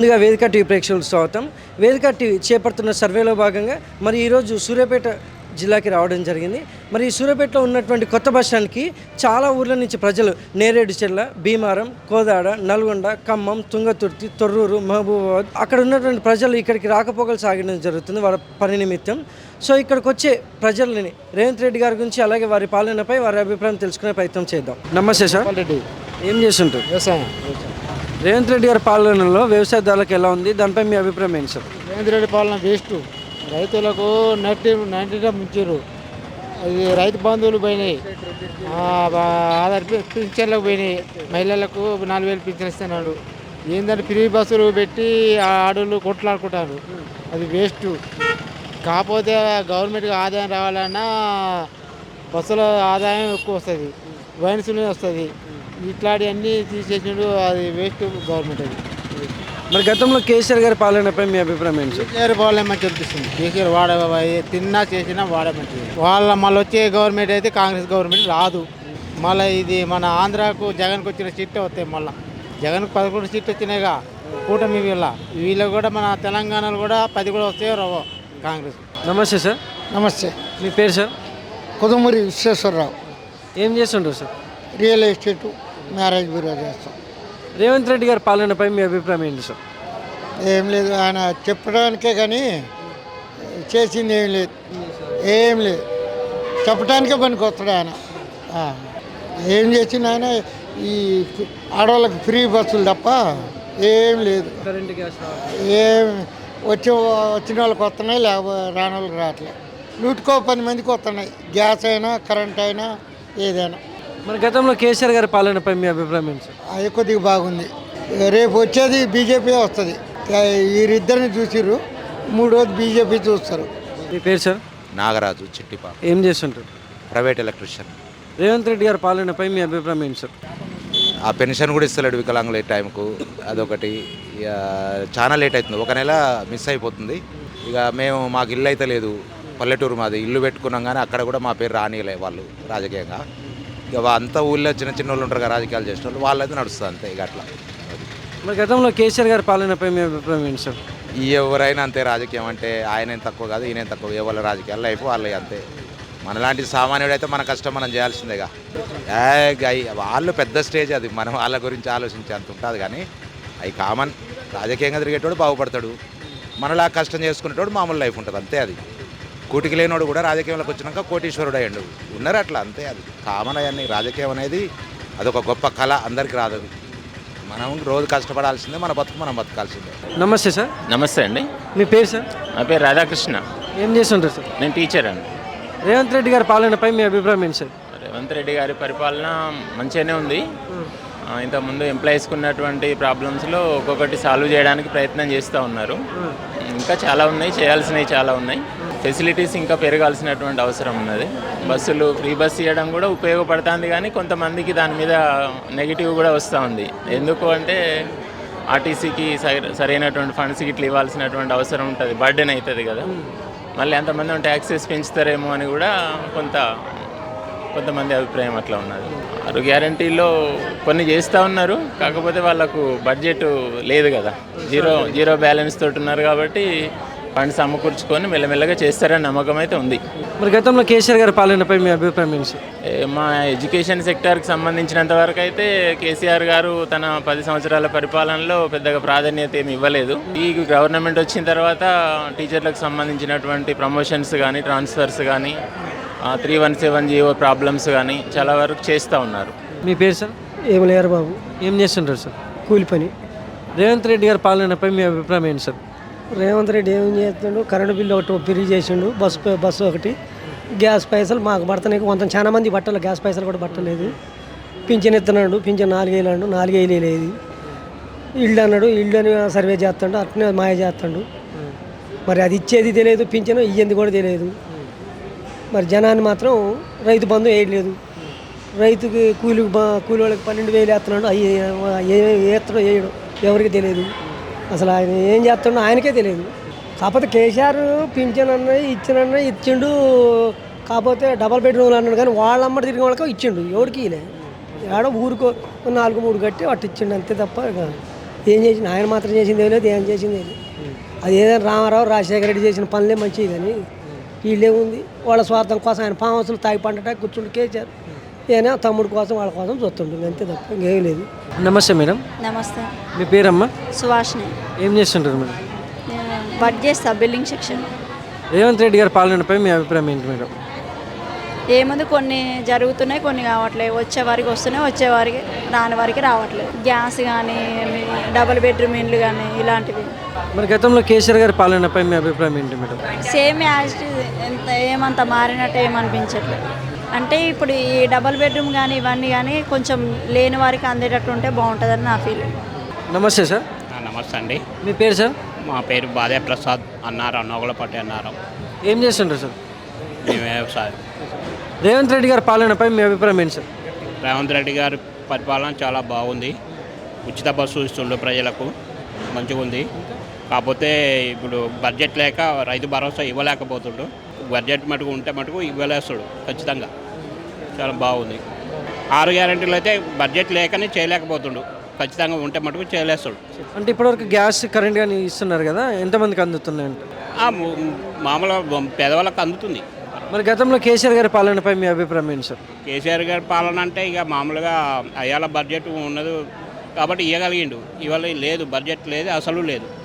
ముందుగా వేదిక టీవీ ప్రేక్షకులకు స్వాగతం. వేదిక టీవీ చేపడుతున్న సర్వేలో భాగంగా మరి ఈరోజు సూర్యాపేట జిల్లాకి రావడం జరిగింది. మరి ఈ సూర్యాపేటలో ఉన్నటువంటి కొత్త బస్ స్టాండ్కి చాలా ఊర్ల నుంచి ప్రజలు నేరేడుచెర్ల, భీమారం, కోదాడ, నల్గొండ, ఖమ్మం, తుంగతుర్తి, తొర్రూరు, మహబూబాబాద్ అక్కడ ఉన్నటువంటి ప్రజలు ఇక్కడికి రాకపోకలు సాగడం జరుగుతుంది వాళ్ళ పని నిమిత్తం. సో ఇక్కడికి వచ్చే ప్రజలని రేవంత్ రెడ్డి గారి గురించి అలాగే వారి పాలనపై వారి అభిప్రాయం తెలుసుకునే ప్రయత్నం చేద్దాం. నమస్తే సార్. ఏం చేస్తుంటారు? వ్యవసాయం. రేవంత్ రెడ్డి గారి పాలనలో వ్యవసాయదారులకు ఎలా ఉంది, దానిపై మీ అభిప్రాయం ఏంటి సార్? రేవంత్ రెడ్డి పాలన వేస్ట్. రైతులకు 90 ముంచారు. అది రైతు బంధువులు పోయినాయి, ఆధార్ పింఛన్లకు పోయినాయి, మహిళలకు 4,000 పింఛన్ ఇస్తున్నాడు. ఏంటంటే ఫ్రీ బస్సులు పెట్టి ఆడోళ్ళు కొట్లాడుకుంటారు. అది వేస్ట్. కాకపోతే గవర్నమెంట్కి ఆదాయం రావాలన్నా బస్సుల ఆదాయం ఎక్కువ వస్తుంది, వైన్స్లోనే వస్తుంది. ఇట్లాంటివన్నీ తీసేసినాడు. అది వేస్ట్ గవర్నమెంట్. అది మరి గతంలో కేసీఆర్ గారి పాలనపై మీ అభిప్రాయం ఏంటి సార్? కేసీఆర్ పాలన మంచి అనిపిస్తుంది. కేసీఆర్ తిన్నా చేసినా వాడే మంచిది. మళ్ళీ వచ్చే గవర్నమెంట్ అయితే కాంగ్రెస్ గవర్నమెంట్ రాదు. మళ్ళీ ఇది మన ఆంధ్రాకు జగన్కి వచ్చిన సీట్లు వస్తాయి. మళ్ళీ జగన్కు 11 సీట్లు వచ్చినాయిగా కూటమి వీళ్ళకు కూడా మన తెలంగాణలో కూడా 10 కూడా వస్తాయో రావో కాంగ్రెస్. నమస్తే సార్. నమస్తే. మీ పేరు సార్? కొదుమూరి విశ్వేశ్వరరావు. ఏం చేస్తుంటారు sir? Real estate, marriage bureau చేస్తాం. రేవంత్ రెడ్డి గారి పాలనపై మీ అభిప్రాయం ఏంటి సార్? ఏం లేదు, ఆయన చెప్పడానికే కానీ చేసింది ఏం లేదు. చెప్పడానికే పనికి వస్తాడు ఆయన. ఏం చేసింది ఆయన? ఈ ఆడవాళ్ళకి ఫ్రీ బస్సులు తప్ప ఏం లేదు. ఏం వచ్చిన వాళ్ళకి వస్తున్నాయి, లేకపోతే రాని వాళ్ళకి రావట్లేదు. 110 మందికి వస్తున్నాయి. గ్యాస్ అయినా కరెంట్ అయినా ఏదైనా. మరి గతంలో కేసీఆర్ గారి పాలనపై మీ అభిప్రాయం ఏంటి సార్? అది కొద్దిగా బాగుంది. రేపు వచ్చేది బీజేపీ వస్తుంది. వీరిద్దరిని చూసిర్రు, 3 బీజేపీ చూస్తారు. మీ పేరు సార్? నాగరాజు చిట్టిపా. ఏం చేస్తుంటారు? Private electrician. రేవంత్ రెడ్డి గారి పాలనపై మీ అభిప్రాయం ఏంటి సార్? ఆ పెన్షన్ కూడా ఇస్తలేడు వికలాంగుల టైంకు. అదొకటి. ఇక చాలా లేట్ అవుతుంది, 1 నెల మిస్ అయిపోతుంది. ఇక మాకు ఇల్లు అయితే లేదు, పల్లెటూరు మాది. ఇల్లు పెట్టుకున్నాం కానీ అక్కడ కూడా మా పేరు రానియలే వాళ్ళు రాజకీయంగా. ఇక అంతా ఊళ్ళో చిన్న వాళ్ళు ఉంటారు కదా రాజకీయాలు చేసిన వాళ్ళు, వాళ్ళైతే నడుస్తుంది అంతే. ఇక అట్లా. మరి గతంలో కేసీఆర్ గారి పాలనపై మీ అభిప్రాయం ఏంటి సార్? ఎవరైనా అంతే. రాజకీయం అంటే ఆయన తక్కువ కాదు, ఈయన తక్కువ. ఎవరి రాజకీయాలు లైఫ్ వాళ్ళవి అంతే. మనలాంటి సామాన్యుడైతే మన కష్టం మనం చేయాల్సిందేగా. వాళ్ళు పెద్ద స్టేజ్, అది మనం వాళ్ళ గురించి ఆలోచించే అంత ఉంటుంది. కానీ అవి కామన్. రాజకీయంగా తిరిగేటోడు బాగుపడతాడు, మనలా కష్టం చేసుకునేటోడు మామూలు లైఫ్ ఉంటుంది అంతే. అది కూటికి లేనోడు కూడా రాజకీయంలోకి వచ్చినాక కోటీశ్వరుడు అయ్యండు ఉన్నారు అట్లా అంతే. అది కామన్. అవన్నీ రాజకీయం అనేది అదొక గొప్ప కళ, అందరికీ రాదు. మనం రోజు కష్టపడాల్సిందే, మన బతుకు మనం బతకాల్సిందే. నమస్తే సార్. నమస్తే అండి. మీ పేరు సార్? నా పేరు రాధాకృష్ణ. ఏం చేస్తుంటారు సార్? నేను టీచర్ అండి. రేవంత్ రెడ్డి గారి పాలనపై మీ అభిప్రాయం ఏంటి సార్? రేవంత్ రెడ్డి గారి పరిపాలన మంచిగానే ఉంది. ఇంతకుముందు ఎంప్లాయీస్కి ఉన్నటువంటి ప్రాబ్లమ్స్లో ఒక్కొక్కటి సాల్వ్ చేయడానికి ప్రయత్నం చేస్తూ ఉన్నారు. ఇంకా చాలా ఉన్నాయి, చేయాల్సినవి చాలా ఉన్నాయి. ఫెసిలిటీస్ ఇంకా పెరగాల్సినటువంటి అవసరం ఉన్నది. బస్సులు ఫ్రీ బస్ ఇవ్వడం కూడా ఉపయోగపడుతుంది, కానీ కొంతమందికి దాని మీద నెగిటివ్ కూడా వస్తూ ఉంది. ఎందుకు అంటే ఆర్టీసీకి సరైనటువంటి ఫండ్స్కి ఇట్లా ఇవ్వాల్సినటువంటి అవసరం ఉంటుంది, బర్డెన్ అవుతుంది కదా. మళ్ళీ అంతమంది ట్యాక్సెస్ పెంచుతారేమో అని కూడా కొంతమంది అభిప్రాయం అట్లా ఉన్నది. 6 గ్యారంటీల్లో కొన్ని చేస్తూ ఉన్నారు, కాకపోతే వాళ్ళకు బడ్జెట్ లేదు కదా, జీరో బ్యాలెన్స్ తోటి ఉన్నారు. కాబట్టి ఫండ్స్ సమకూర్చుకొని మెల్లమెల్లగా చేస్తారని నమ్మకం అయితే ఉంది. మరి గతంలో కేసీఆర్ గారి పాలనపై మీ అభిప్రాయం ఏంటి సార్? మా ఎడ్యుకేషన్ సెక్టార్కి సంబంధించినంత వరకు అయితే కేసీఆర్ గారు తన 10 సంవత్సరాల పరిపాలనలో పెద్దగా ప్రాధాన్యత ఏమి ఇవ్వలేదు. ఈ గవర్నమెంట్ వచ్చిన తర్వాత టీచర్లకు సంబంధించినటువంటి ప్రమోషన్స్ కానీ, ట్రాన్స్ఫర్స్ కానీ, 317 జీవో ప్రాబ్లమ్స్ కానీ చాలా వరకు చేస్తూ ఉన్నారు. మీ పేరు సార్? ఏం లేరు బాబు. ఏం చేస్తుంటారు సార్? కూలి పని. రేవంత్ రెడ్డి గారి పాలనపై మీ అభిప్రాయం ఏంటి సార్? రేవంత్ రెడ్డి ఏం చేస్తుండు? కరెంటు బిల్లు ఒకటి ఫ్రీ చేసిండు, బస్సు ఒకటి. గ్యాస్ పైసలు మాకు పడుతున్నాయి. కొంత చాలా మంది బట్టలు గ్యాస్ పైసలు కూడా పట్టలేదు. పింఛన్ ఇస్తున్నాడు, పింఛన్ 4,000 అన్నాడు, 4,000 లేదు. ఇల్లు అన్నాడు, ఇల్లు అని సర్వే చేస్తాడు, అట్నే మాయ చేస్తాడు. మరి అది ఇచ్చేది తెలియదు, పింఛను ఇయ్యేది కూడా తెలియదు. మరి జనాన్ని మాత్రం రైతు బంధు వేయలేదు. రైతుకి కూలి వాళ్ళకి 12,000 వేస్తున్నాడు. అవి వేస్తాడో వేయడం ఎవరికి తెలియదు. అసలు ఆయన ఏం చేస్తాడో ఆయనకే తెలియదు. కాకపోతే కేసీఆర్ పింఛన్ ఇచ్చిండు. కాకపోతే డబల్ బెడ్రూమ్లు అన్నాడు, కానీ వాళ్ళమ్మడి తిరిగిన వాళ్ళకి ఇచ్చిండు. ఎవరికి ఏడో ఊరికో 4-3 కట్టి అట్టు ఇచ్చిండు అంతే తప్ప ఏం చేసింది ఆయన మాత్రం చేసింది లేదు, ఏం చేసింది లేదు. అది ఏదైనా రామారావు రాజశేఖర రెడ్డి చేసిన పనులే మంచివి కానీ వీళ్ళేముంది వాళ్ళ స్వార్థం కోసం ఆయన ఫామ్ హౌస్లు తాగి పండట కూర్చుండి కేచారు. ఏమైనా తమ్ముడు కోసం వాళ్ళ కోసం చూస్తుంటుంది అంతే తప్ప ఇంకేం లేదు. నమస్తే మేడం, నమస్తే, మీ పేరమ్మా? సువాష్ని. ఏం చేస్తుంటారు మేడం? నేను వర్క్ చేస్తా బిల్డింగ్ సెక్షన్. రేవంత్ రెడ్డి గారి పాలనపై మీ అభిప్రాయం ఏంటి మేడం? ఏముంది, కొన్ని జరుగుతున్నాయి, కొన్ని కావట్లేదు. వచ్చే వారికి వస్తున్నాయి, వచ్చే వారికి రాని వారికి రావట్లేదు. గ్యాస్ కానీ, డబుల్ బెడ్రూమ్ ఇండ్లు కానీ ఇలాంటివి. మరి గతంలో కేసీఆర్ గారి పాలనపై మీ అభిప్రాయం ఏంటి మేడం? సేమ్ యాజ్ ఎంత ఏమంత మారినట్టు ఏమనిపించట్లేదు. అంటే ఇప్పుడు ఈ డబుల్ బెడ్రూమ్ కానీ ఇవన్నీ కానీ కొంచెం లేని వారికి అందేటట్టు ఉంటే బాగుంటుందని నా ఫీలింగ్. నమస్తే సార్. నమస్తే అండి. మీ పేరు సార్? మా పేరు బాదే ప్రసాద్ అన్నారు, నోగలపట్టి అన్నారు. ఏం చేస్తుంటారు సార్? మేము వ్యవసాయం. రేవంత్ రెడ్డి గారి పాలనపై మీ అభిప్రాయం ఏంటి సార్? రేవంత్ రెడ్డి గారి పరిపాలన చాలా బాగుంది. ఉచిత బస్సు ఇస్తుండ్రు ప్రజలకు, మంచిగా ఉంది. కాకపోతే ఇప్పుడు బడ్జెట్ లేక రైతు భరోసా ఇవ్వలేకపోతుండు. బడ్జెట్ మటుకు ఉంటే మటుకు ఇవ్వలేస్తాడు ఖచ్చితంగా. చాలా బాగుంది. 6 గ్యారెంటీలు అయితే బడ్జెట్ లేకనే చేయలేకపోతుండు, ఖచ్చితంగా ఉంటే మటుకు చేయలేస్తాడు. అంటే ఇప్పటివరకు గ్యాస్ కరెంట్ కానీ ఇస్తున్నారు కదా, ఎంతమందికి అందుతున్నాయంట? మామూలుగా పేదవాళ్ళకి అందుతుంది. మరి గతంలో కేసీఆర్ గారి పాలనపై మీ అభిప్రాయం ఏంటి సార్? కేసీఆర్ గారి పాలన అంటే ఇక మామూలుగా అయ్యాల బడ్జెట్ ఉన్నది కాబట్టి ఇవ్వగలిగిండు. ఇవాళ లేదు, బడ్జెట్ లేదు, అసలు లేదు.